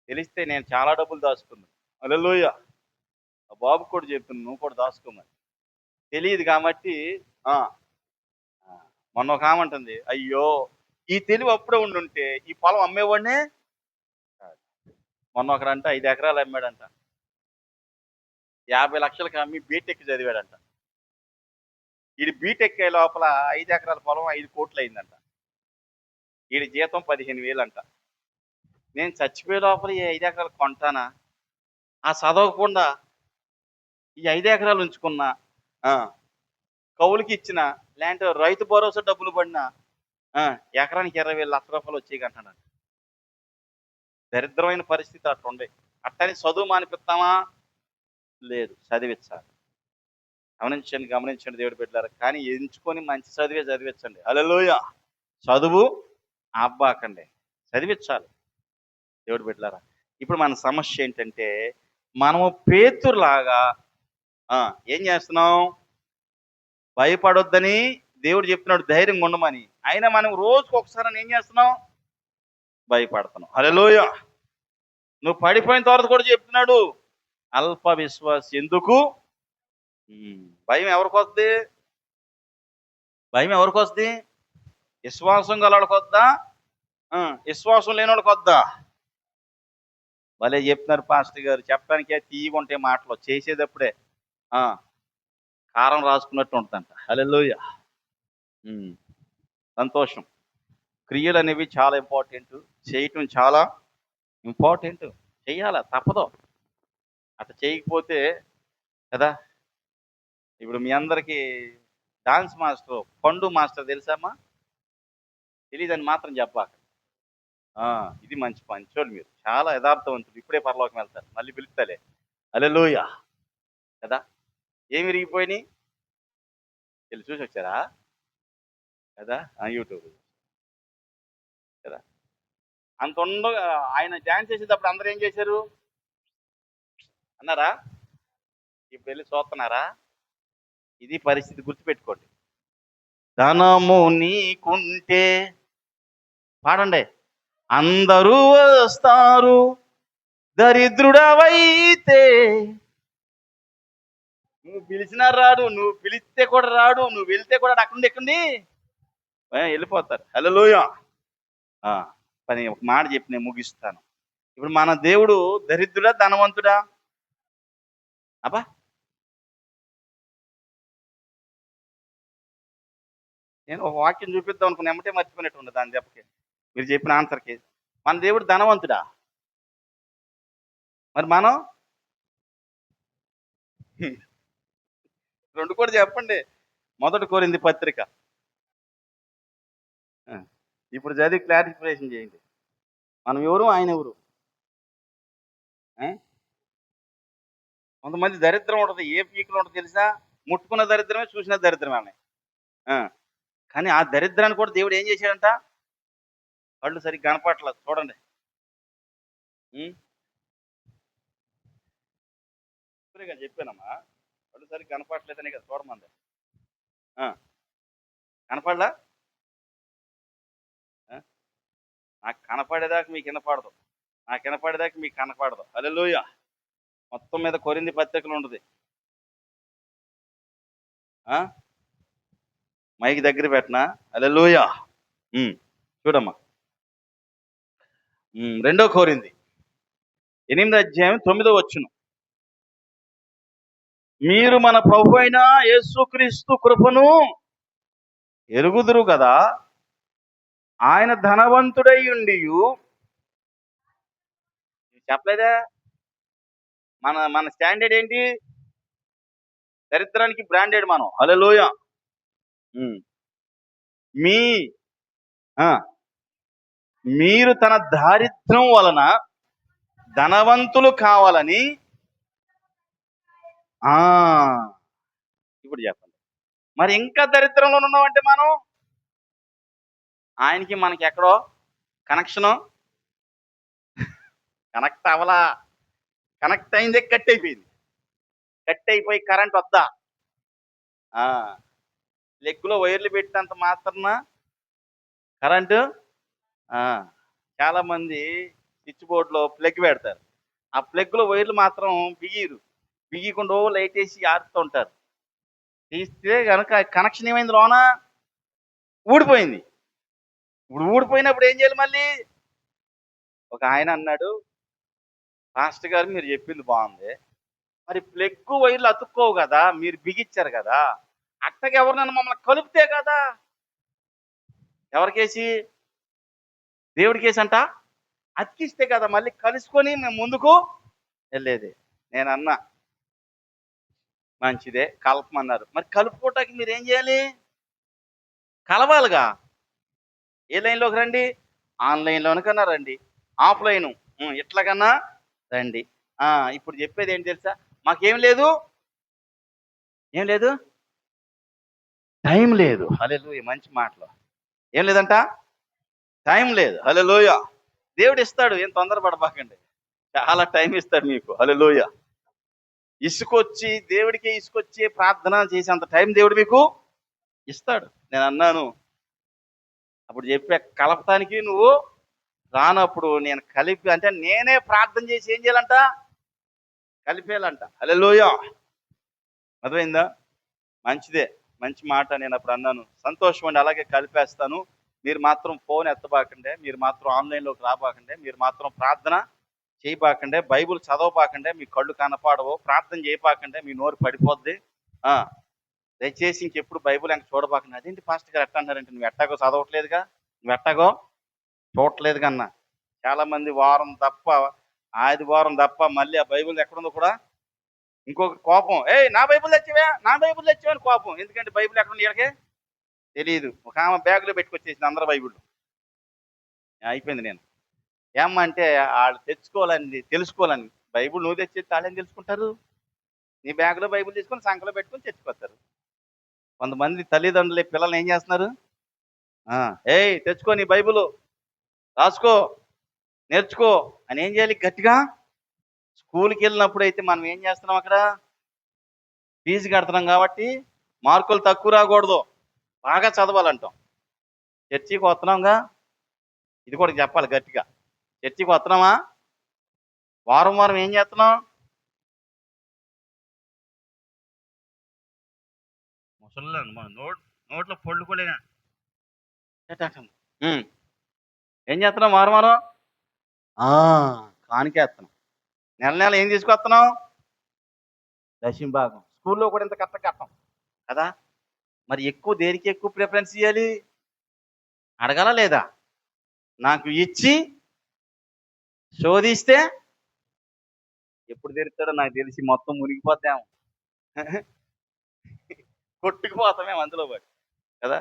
తెలిస్తే నేను చాలా డబ్బులు దాచుకున్నాను. హల్లెలూయా. ఆ బాబు కూడా చెప్తున్నాను, నువ్వు కూడా దాచుకోమని. తెలియదు కాబట్టి మొన్న ఒక ఆమె అంటుంది, అయ్యో ఈ తెలివి అప్పుడే ఉండుంటే ఈ పొలం అమ్మేవాడినే. మొన్న ఒకరంట 5 ఎకరాలు అమ్మాడంట. 50 లక్షలకి అమ్మి బీటెక్ చదివాడంట. వీడి బీటెక్ అయ్యే లోపల 5 ఎకరాల పొలం 5 కోట్లు అయిందంట. వీడి జీతం 15,000 అంట. నేను చచ్చిపోయే లోపల ఈ 5 ఎకరాలు కొంటానా? చదవకుండా ఈ 5 ఎకరాలు ఉంచుకున్నా, కౌలుకి ఇచ్చిన, లేదంటే రైతు భరోసా డబ్బులు పడినా ఎకరానికి 20,000 లక్ష రూపాయలు వచ్చేయి అంటాడు. దరిద్రమైన పరిస్థితి అట్లుండే. అట్టని చదువు మానిపిస్తామా? లేదు, చదివించాలి. గమనించండి దేవుడు బిడ్డలారా. కానీ ఎంచుకొని మంచి చదివే చదివించండి. హల్లెలూయా. చదువు అబ్బాకండి, చదివించాలి దేవుడు బిడ్డలారా. ఇప్పుడు మన సమస్య ఏంటంటే, మనము పేతురులాగా ఏం చేస్తున్నాం? భయపడొద్దని దేవుడు చెప్తున్నాడు, ధైర్యంగా ఉండమని. అయినా మనం రోజుకు ఒకసారి ఏం చేస్తున్నాం? భయపడుతున్నాం. హల్లెలూయా. నువ్వు పడిపోయిన తర్వాత కూడా చెప్తున్నాడు, అల్ప విశ్వాసి ఎందుకు? భయం ఎవరికి వస్తుంది? విశ్వాసం గలవాళ్ళకి వద్దా? విశ్వాసం లేని వాళ్ళకి వద్దా? భలే చెప్తున్నారు పాస్టర్ గారు. చెప్పడానికే తీయగా ఉంటే మాటలు, చేసేటప్పుడే కారం రాసుకున్నట్టు ఉంటుందంట. హల్లెలూయా. సంతోషం. క్రియలు అనేవి చాలా ఇంపార్టెంట్. చేయటం చాలా ఇంపార్టెంట్. చెయ్యాలా, తప్పదు. అట్లా చేయకపోతే కదా. ఇప్పుడు మీ అందరికీ డాన్స్ మాస్టర్ పండు మాస్టర్ తెలుసామ్మా? తెలియదని మాత్రం చెప్పాక. ఇది మంచి మంచోళ్ళు మీరు, చాలా యథార్థవంతులు, ఇప్పుడే పరలోకం వెళ్తారు, మళ్ళీ పిలుస్తాలే. హల్లెలూయా కదా. ఏమి విరిగిపోయినాయి వెళ్ళి చూసి వచ్చారా కదా, యూట్యూబ్ కదా. అంత ఉండగా ఆయన డాన్స్ చేసేటప్పుడు అందరూ ఏం చేశారు అన్నారా? ఇప్పుడు వెళ్ళి చూస్తున్నారా? ఇది పరిస్థితి, గుర్తుపెట్టుకోండి. ధనము నీకుంటే పాడండి, అందరూ వస్తారు, దరిద్రుడవైతే నువ్వు పిలిచినా రాడు, నువ్వు పిలిస్తే కూడా రాడు, నువ్వు వెళ్తే కూడా అక్కడ ఎక్కండి వెళ్ళిపోతారు. హల్లెలూయా. పని ఒక మాట చెప్పి నేను ముగిస్తాను. ఇప్పుడు మన దేవుడు దరిద్రుడా ధనవంతుడా? అబ్బా, నేను ఒక వాక్యం చూపిద్దాం అనుకున్నా, ఎమ్మటే మర్చిపోయినట్టు ఉండదు దాని చెప్పకి, మీరు చెప్పిన ఆన్సర్కి. మన దేవుడు ధనవంతుడా? మరి మనం రెండు కూడా చెప్పండి. 1 కొరింథీ పత్రిక ఇప్పుడు చదివి క్లారిఫికేషన్ చేయండి. మనం ఎవరు, ఆయన ఎవరు? కొంతమంది దరిద్రం ఉంటుంది, ఏ పీకులు ఉంటుంది తెలుసా? ముట్టుకున్న దరిద్రమే, చూసిన దరిద్రమే. కానీ ఆ దరిద్రాన్ని కూడా దేవుడు ఏం చేశాడంట? కళ్ళు సరిగ్గా కనపట్లేదు చూడండి. ఇప్పుడే చెప్పానమ్మా, కళ్ళు సరిగ్గా కనపడలేదనే కదా చూడమంది. కనపడలా? నాకు కనపడేదాకా మీకు వినపడదు, నాకు వినపడేదాకా మీకు కనపడదు. హల్లెలూయా. మొత్తం మీద కొరింథీ పత్రికలు ఉంటుంది. మైకి దగ్గర పెట్టనా? హల్లెలూయా. చూడమ్మా, 2 కొరింథీ 8:9 మీరు మన ప్రభు అయిన యేసుక్రీస్తు కృపను ఎరుగుదురు కదా, ఆయన ధనవంతుడై ఉండి చెప్పలేదా? మన మన స్టాండర్డ్ ఏంటి? దరిద్రానికి బ్రాండెడ్ మనం. హల్లెలూయా. మీ మీరు తన దారిద్ర్యం వలన ధనవంతులు కావాలని. ఇప్పుడు చెప్పండి, మరి ఇంకా దరిద్రంలో ఉన్నామంటే మనం, ఆయనకి మనకి ఎక్కడో కనెక్షను కనెక్ట్ అవ్వలా. కనెక్ట్ అయిందే కట్ అయిపోయింది. కట్ అయిపోయి కరెంట్ వద్దా? లెగ్గులో వైర్లు పెట్టినంత మాత్రాన కరెంటు. చాలా మంది స్విచ్ బోర్డులో ప్లగ్ పెడతారు, ఆ ప్లగ్లో వైర్లు మాత్రం బిగియకుండా లైట్ వేసి ఆడుతూ ఉంటారు. తీస్తే కనుక కనెక్షన్ ఏమైంది, లోన ఊడిపోయింది. ఇప్పుడు ఊడిపోయినప్పుడు ఏం చేయాలి మళ్ళీ? ఒక ఆయన అన్నాడు, మాస్టర్ గారు మీరు చెప్పింది బాగుంది, మరి ప్లగ్ వైర్లు అతుక్కోవు కదా, మీరు బిగిచ్చారు కదా, అట్టకి ఎవరినైనా మమ్మల్ని కలిపితే కదా. ఎవరికేసి? దేవుడికేసి అంట అతికిస్తే కదా మళ్ళీ కలుసుకొని మేము ముందుకు వెళ్ళేది. నేను అన్నా మంచిదే కలపమన్నారు, మరి కలుపుకోవటానికి మీరు ఏం చేయాలి? కలవాలిగా. ఏ లైన్లోకి రండి? ఆన్లైన్లోనికన్నా రండి, ఆఫ్లైన్ ఇట్లాగన్నా రండి. ఇప్పుడు చెప్పేది ఏంటి తెలుసా? మాకేం లేదు, ఏం లేదు, టైం లేదు. హల్లెలూయా. మంచి మాటలు. ఏం లేదంట? టైం లేదు. హల్లెలూయా. దేవుడు ఇస్తాడు, ఏం తొందరపడబాకండి, చాలా టైం ఇస్తాడు మీకు. హల్లెలూయా. దేవుడికి ఇసుకొచ్చి ప్రార్థన చేసేంత టైం దేవుడు మీకు ఇస్తాడు. నేను అన్నాను అప్పుడు చెప్పా, కలపటానికి నువ్వు రానప్పుడు నేను కలిపి, అంటే నేనే ప్రార్థన చేసి ఏం చేయాలంట? కలిపేయాలంట. హల్లెలూయా. అర్థమైందా? మంచిదే, మంచి మాట. నేను అప్పుడు అన్నాను, సంతోషం అండి, అలాగే కలిపేస్తాను, మీరు మాత్రం ఫోన్ ఎత్తబాకండి, మీరు మాత్రం ఆన్లైన్లోకి రాబాకండి, మీరు మాత్రం ప్రార్థన చేయబాకండి, బైబుల్ చదవబాకండి, మీ కళ్ళు కనపడవు, ప్రార్థన చేయబాకండి, మీ నోరు పడిపోద్ది, దయచేసి ఇంకెప్పుడు బైబుల్ ఇంక చూడబాకండి. అదేంటి పాస్టర్ గారు ఎట్లా అంటారంటే, నువ్వు ఎట్టాగో చదవట్లేదుగా, నువ్వు ఎట్టాగో చూడట్లేదు కన్నా. చాలా మంది వారం తప్ప, ఆదివారం తప్ప మళ్ళీ ఆ బైబుల్ ఎక్కడుందో కూడా ఇంకొక కోపం, ఏయ్ నా బైబిల్ తెచ్చావా, నా బైబిల్ తెచ్చావా అని కోపం. ఎందుకంటే బైబిల్ ఎక్కడ ఉంది వీళ్ళకి తెలియదు. ఒక ఆమె బ్యాగులో పెట్టుకొచ్చేసింది అందరు బైబిల్. అయిపోయింది. నేను ఏమంటే వాళ్ళు తెచ్చుకోవాలని తెలుసుకోవాలని, బైబిల్ నువ్వు తెచ్చి వాళ్ళేం తెలుసుకుంటారు? నీ బ్యాగులో బైబిల్ తీసుకొని సంకలో పెట్టుకొని తెచ్చుకోతారు. కొంతమంది తల్లిదండ్రులు పిల్లల్ని ఏం చేస్తున్నారు? ఏయ్ తెచ్చుకో నీ బైబిల్, రాసుకో, నేర్చుకో అని ఏం చేయాలి? గట్టిగా స్కూల్కి వెళ్ళినప్పుడు అయితే మనం ఏం చేస్తున్నాం? అక్కడ ఫీజు కడుతున్నాం కాబట్టి మార్కులు తక్కువ రాకూడదు, బాగా చదవాలంటాం. చర్చికి వస్తున్నాంగా, ఇది కూడా చెప్పాలి గట్టిగా. చర్చికి వస్తున్నామా? వారం వారం ఏం చేస్తున్నాం? ముసలి మన నోట్లో పళ్ళు కూడా ఏం చేస్తున్నాం? వారం వారం కానికేస్తున్నాం. నెల నెల ఏం తీసుకొస్తున్నాం? దశంభాగం. స్కూల్లో కూడా ఇంత కట్టం కదా. మరి ఎక్కువ దేనికి ఎక్కువ ప్రిఫరెన్స్ ఇవ్వాలి? అడగాల లేదా? నాకు ఇచ్చి శోధిస్తే ఎప్పుడు తెరుస్తాడో నాకు తెలిసి మొత్తం మునిగిపోతాము, కొట్టుకుపోతామేమో అందులో పడి కదా.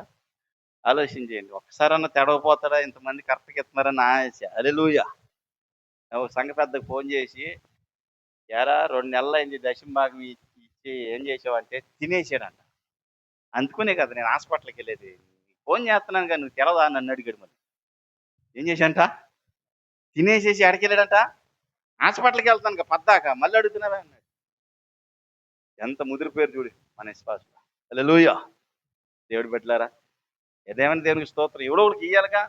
ఆలోచించేయండి. ఒక్కసారన్నా తెడవపోతాడా? ఇంతమంది కరెక్ట్గా ఇస్తున్నారని ఆశ. హల్లెలూయా. ఒక సంఘ పెద్దకు ఫోన్ చేసి, ఎరా 2 నెలలు అయింది దశంభాగం ఇచ్చి ఏం చేసావంటే తినేసాడంట. అందుకునే కదా నేను హాస్పిటల్కి వెళ్ళేది. ఫోన్ చేస్తున్నాను కానీ నువ్వు తెలవదా అని నన్ను అడిగాడు. మరి ఏం చేశాంట? తినేసేసి ఎక్కడికి వెళ్ళాడంట? హాస్పిటల్కి వెళ్తాను పద్దాక, మళ్ళీ అడుగుతున్నావా అన్నాడు. ఎంత ముదిరి పేరు చూడు మన విశ్వాసం. హల్లెలూయా. దేవుడి బిడ్డలారా, ఏదేమైనా దేవునికి స్తోత్రం. ఎవడో ఒకరికి ఇయ్యాలిగా,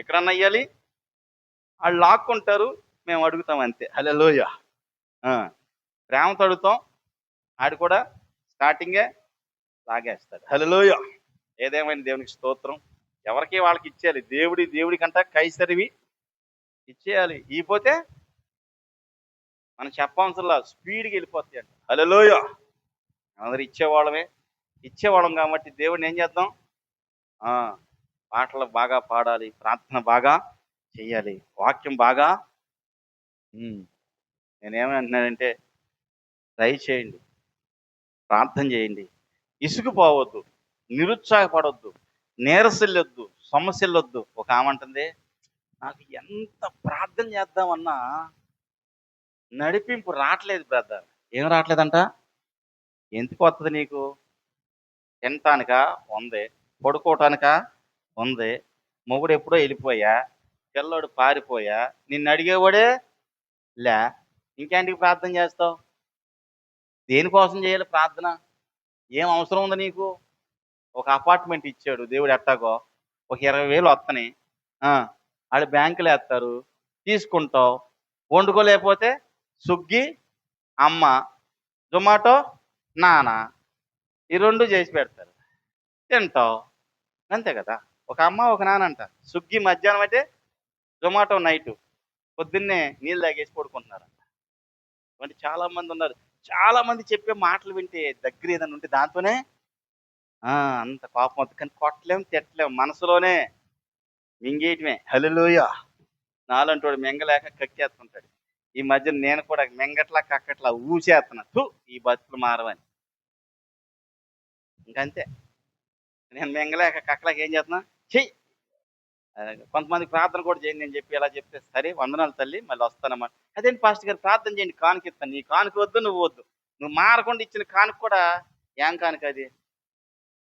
ఎక్కడన్నా ఇయ్యాలి. వాళ్ళు లాక్కుంటారు, మేము అడుగుతాం అంతే. హల్లెలూయా. ప్రేమతో అడుగుతాం, ఆడు కూడా స్టార్టింగే లాగేస్తాడు. హల్లెలూయా. ఏదేమైనా దేవునికి స్తోత్రం. ఎవరికి వాళ్ళకి ఇచ్చేయాలి. దేవుడికంట కైసరివి ఇచ్చేయాలి. ఇకపోతే మనం చెప్పవసరంలా, స్పీడ్గా వెళ్ళిపోతాయి అంట. హల్లెలూయా. అందరు ఇచ్చేవాళ్ళం కాబట్టి దేవుడిని ఏం చేద్దాం? పాటలు బాగా పాడాలి, ప్రార్థన బాగా చెయ్యాలి, వాక్యం బాగా. నేనేమంటున్నానంటే ట్రై చేయండి, ప్రార్థన చేయండి, ఇసుకుపోవద్దు, నిరుత్సాహపడొద్దు, నీరసిల్లొద్దు, సమస్యలొద్దు. ఒక ఆమె అంటుంది, నాకు ఎంత ప్రార్థన చేద్దామన్నా నడిపింపు రావట్లేదు బ్రదర్. ఏం రావట్లేదంట? ఎందుకు వస్తుంది నీకు? తినటానికా? ఉంది. పడుకోవటానికా? ఉంది. మొగుడు ఎప్పుడో వెళ్ళిపోయా, పిల్లోడు పారిపోయా, నిన్ను అడిగేవాడే లే, ఇంకేంటికి ప్రార్థన చేస్తావు? దేనికోసం చేయాలి ప్రార్థన? ఏం అవసరం ఉంది నీకు? ఒక అపార్ట్మెంట్ ఇచ్చాడు దేవుడు ఎట్టాగో, ఒక 20,000 వస్తున్నాయి. వాళ్ళు బ్యాంకులు వేస్తారు, తీసుకుంటావు. వండుకోలేకపోతే స్విగ్గీ అమ్మ, జొమాటో నాన్న, ఈ 2 చేసి పెడతారు, తింటావు, అంతే కదా. ఒక అమ్మ ఒక నాన్న అంట. స్విగ్గీ మధ్యాహ్నం అయితే, జొమాటో నైటు, పొద్దున్నే నీళ్ళు తాగేసి పడుకుంటున్నారంట. ఇటువంటి చాలా మంది ఉన్నారు. చాలా మంది చెప్పే మాటలు వింటే దగ్గర ఏదైనా ఉంటే దాంతోనే అంత కోపం వద్దు. కానీ కొట్టలేం, తిట్టలేం, మనసులోనే మింగేయటమే. హల్లెలూయా. నాలంటోడు మింగలేక కక్కేస్తుంటాడు. ఈ మధ్య నేను కూడా మింగట్లా కక్కట్లా ఊసేస్తున్నా, ఈ బతుకులు మారవని. ఇంకంతే. నేను మింగలేక కక్కలేక ఏం చేస్తున్నా, చెయ్యి. కొంతమంది ప్రార్థన కూడా చేయండి నేను చెప్పి ఎలా చెప్తే, సరే వందనాలు తల్లి మళ్ళీ వస్తానమ్మా. అదేంటి పాస్టర్ గారు ప్రార్థన చేయండి, కానుక ఇస్తాను. నీ కానుక వద్దు, నువ్వు వద్దు. నువ్వు మారకుండా ఇచ్చిన కానుక కూడా ఏం కానుక అది?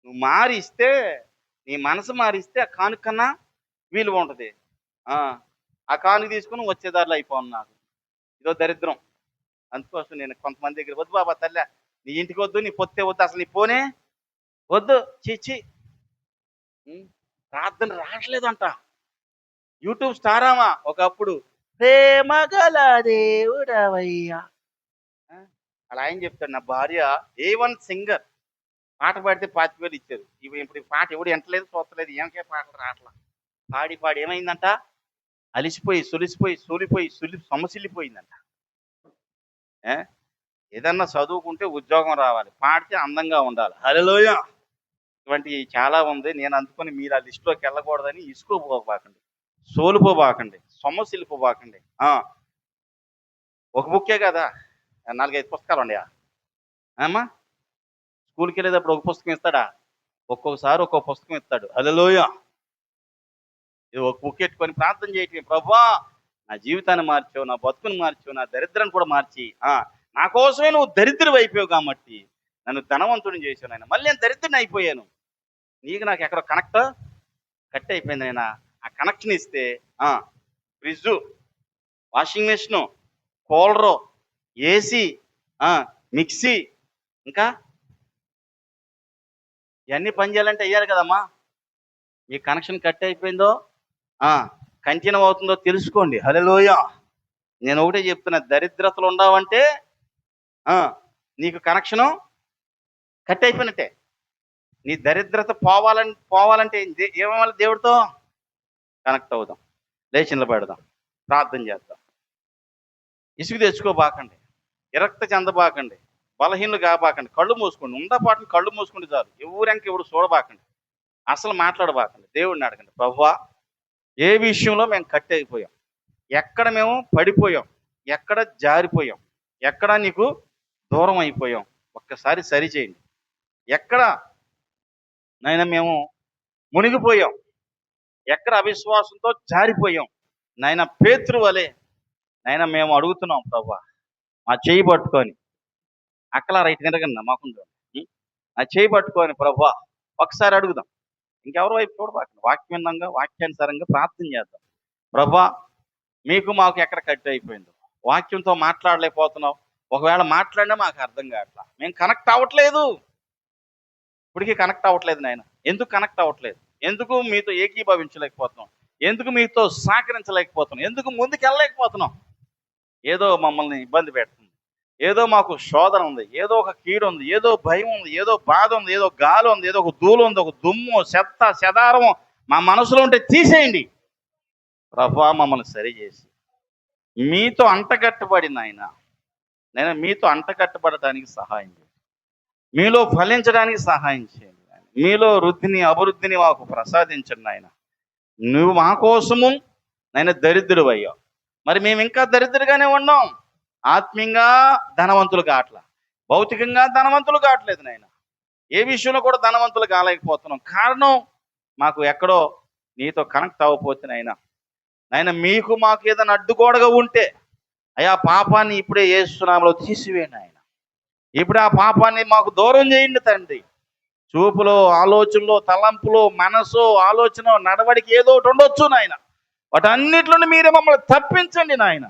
నువ్వు మారి ఇస్తే, నీ మనసు మారిస్తే ఆ కానుక కన్నా విలువ ఉంటుంది. ఆ కానుక తీసుకుని వచ్చేదారిలో అయిపోను. నాకు ఇదో దరిద్రం. అందుకోసం నేను కొంతమంది దగ్గర, వద్దు బాబా తల్లి, నీ ఇంటికి వద్దు, నీ పొత్తే వద్దు, అసలు నీ పోనే వద్దు, చీచి. ప్రార్థన రావట్లేదంట. యూట్యూబ్ స్టారామా ఒకప్పుడు, ప్రేమ గల దేవుడవయ్యా అలా ఆయన చెప్తాడు. నా భార్య A1 సింగర్, పాట పాడితే 25,000 ఇచ్చారు. ఇప్పుడు ఈ పాట ఎవడు ఎంటలేదు, చూస్తలేదు, ఏమకే పాటలు రావట్లా. పాడి పాడి ఏమైందంట? అలిసిపోయి సూలిపోయి సొమ్మసిల్లిపోయిందంట. ఏదన్నా చదువుకుంటే ఉద్యోగం రావాలి, పాడితే అందంగా ఉండాలి. హల్లెలూయా. ఇటువంటి చాలా ఉంది. నేను అందుకొని మీరు ఆ లిస్టులోకి వెళ్ళకూడదని ఇసుకోపోబాకండి, సోలిపోబాకండి, సొమ్మసిల్లిపోబాకండి. ఒక బుక్కే కదా, 4-5 పుస్తకాలు ఉన్నాయా? అమ్మా స్కూల్కి వెళ్ళేటప్పుడు ఒక పుస్తకం ఇస్తాడా? ఒక్కొక్కసారి ఒక్కొక్క పుస్తకం ఇస్తాడు. హల్లెలూయా. ఇది ఒక బుక్ ఎట్టుకొని ప్రార్థన చేయటం, ప్రభువా నా జీవితాన్ని మార్చావు, నా బతుకుని మార్చావు, నా దరిద్రాన్ని కూడా మార్చి నా కోసమే నువ్వు దరిద్రం అయిపోయావు కాబట్టి నన్ను ధనవంతుడిని చేసావు నాయన. మళ్ళీ నేను దరిద్రుని అయిపోయాను, నీకు నాకు ఎక్కడ కట్ అయిపోయింది నాయన. ఆ కనెక్షన్ ఇస్తే fridge, washing machine, cooler, AC, mixie, ఇంకా ఇవన్నీ పని చేయాలంటే అయ్యాలి కదమ్మా. మీ కనెక్షన్ కట్ అయిపోయిందో కంటిన్యూ అవుతుందో తెలుసుకోండి. హల్లెలూయా. నేను ఒకటే చెప్తున్నా, దరిద్రతలు ఉండవంటే నీకు కనెక్షను కట్ అయిపోయినట్టే. నీ దరిద్రత పోవాలంటే ఏమవ్వాలి? దేవుడితో కనెక్ట్ అవుదాం, లేచి నిలబెడదాం, ప్రార్థన చేద్దాం. ఇసుగు తెచ్చుకోబాకండి, విరక్త చెందబాకండి, బలహీనలు కాబాకండి. కళ్ళు మూసుకోండి, ఉండపాటుని కళ్ళు మూసుకుంటే చాలు. ఎవరంక ఎవరు చూడబాకండి, అసలు మాట్లాడబాకండి. దేవుడిని అడగండి, ప్రభువా ఏ విషయంలో మేము కట్ అయిపోయాం, ఎక్కడ మేము పడిపోయాం, ఎక్కడ జారిపోయాం, ఎక్కడ నీకు దూరం అయిపోయాం, ఒక్కసారి సరిచేయండి. ఎక్కడ నైనా మేము మునిగిపోయాం, ఎక్కడ అవిశ్వాసంతో జారిపోయాం నాయన, పేతురు వలె నైనా మేము అడుగుతున్నాం ప్రభువా, మా చేయి పట్టుకొని అక్కలా రైట్ తిరగండి మాకుందో ఆ చేయి పట్టుకొని ప్రభువా ఒకసారి అడుగుదాం. ఇంకెవరి వైపు చూడబాకండి, వాక్యంగా వాక్యానుసారంగా ప్రార్థన చేద్దాం. ప్రభువా మీకు మాకు ఎక్కడ కట్ అయిపోయిందో, వాక్యంతో మాట్లాడలేకపోతున్నాం, ఒకవేళ మాట్లాడినా మాకు అర్థం కావట్లా, మేము కనెక్ట్ అవ్వట్లేదు, ఇప్పటికీ కనెక్ట్ అవ్వట్లేదు నాయన. ఎందుకు కనెక్ట్ అవ్వట్లేదు? ఎందుకు మీతో ఏకీభవించలేకపోతున్నాం? ఎందుకు మీతో సహకరించలేకపోతున్నాం? ఎందుకు ముందుకు వెళ్ళలేకపోతున్నాం? ఏదో మమ్మల్ని ఇబ్బంది పెడుతుంది, ఏదో మాకు శోధన ఉంది, ఏదో ఒక కీడు ఉంది, ఏదో భయం ఉంది, ఏదో బాధ ఉంది, ఏదో గాలి ఉంది, ఏదో ఒక ధూళి ఉంది, ఒక దుమ్ము చెత్త చెదారము మా మనసులో ఉంటే తీసేయండి ప్రభువా. మమ్మల్ని సరిచేసి మీతో అంటగట్టబడిన నేను మీతో అంటగట్టబడటానికి సహాయం చేయండి, మీలో ఫలించడానికి సహాయం చేయండి, మీలో వృద్ధిని అభివృద్ధిని మాకు ప్రసాదించండి నాయన. నువ్వు మా కోసము నైనా దరిద్రుడు అయ్యావు, మరి మేము ఇంకా దరిద్రుగానే ఉన్నాం. ఆత్మీయంగా ధనవంతులు కావట్లా, భౌతికంగా ధనవంతులు కావట్లేదు నాయన. ఏ విషయంలో కూడా ధనవంతులు కాలేకపోతున్నాం. కారణం మాకు ఎక్కడో నీతో కనెక్ట్ అవ్వకపోతే నాయన మీకు మాకు ఏదైనా అడ్డుగోడగా ఉంటే అయ్యా పాపాన్ని ఇప్పుడే యేసు నామములో తీసివేయండి ఆయన. ఇప్పుడు ఆ పాపాన్ని మాకు దూరం చేయండి తండ్రి. చూపులో, ఆలోచనలో, తలంపులో, మనసు, ఆలోచన, నడవడికి ఏదో ఒకటి ఉండొచ్చు నాయన. వాటన్నిటిలో మీరే మమ్మల్ని తప్పించండి నాయన,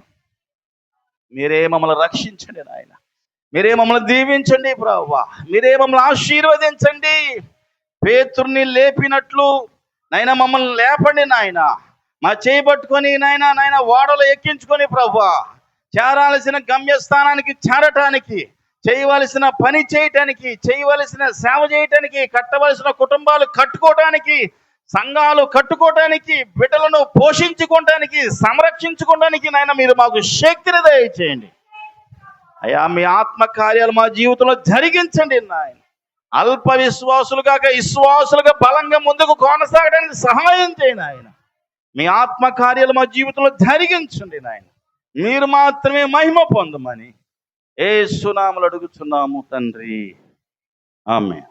మీరే మమ్మల్ని రక్షించండి నాయన, మీరే మమ్మల్ని దీవించండి ప్రభువా, మీరే మమ్మల్ని ఆశీర్వదించండి. పేతుర్ని లేపినట్లు నైనా మమ్మల్ని లేపండి నాయన. మా చేయి పట్టుకొని నాయన ఓడలు ఎక్కించుకొని ప్రభువా చేరాల్సిన గమ్యస్థానానికి చేరటానికి, చేయవలసిన పని చేయటానికి, చేయవలసిన సేవ చేయటానికి, కట్టవలసిన కుటుంబాలు కట్టుకోవటానికి, సంఘాలు కట్టుకోవటానికి, బిడ్డలను పోషించుకోవటానికి, సంరక్షించుకోవటానికి నాయన మీరు మాకు శక్తిని దయచేయండి అయ్యా. మీ ఆత్మ కార్యాలు మా జీవితంలో జరిగించండి నాయన. అల్ప విశ్వాసులు కాక విశ్వాసులుగా బలంగా ముందుకు కొనసాగడానికి సహాయం చేయండి ఆయన. మీ ఆత్మ కార్యాలు మా జీవితంలో జరిగించండి నాయన. మీరు మాత్రమే మహిమ పొందమని యేసు నామములో అడుగుచున్నాము తండ్రి, ఆమేన్.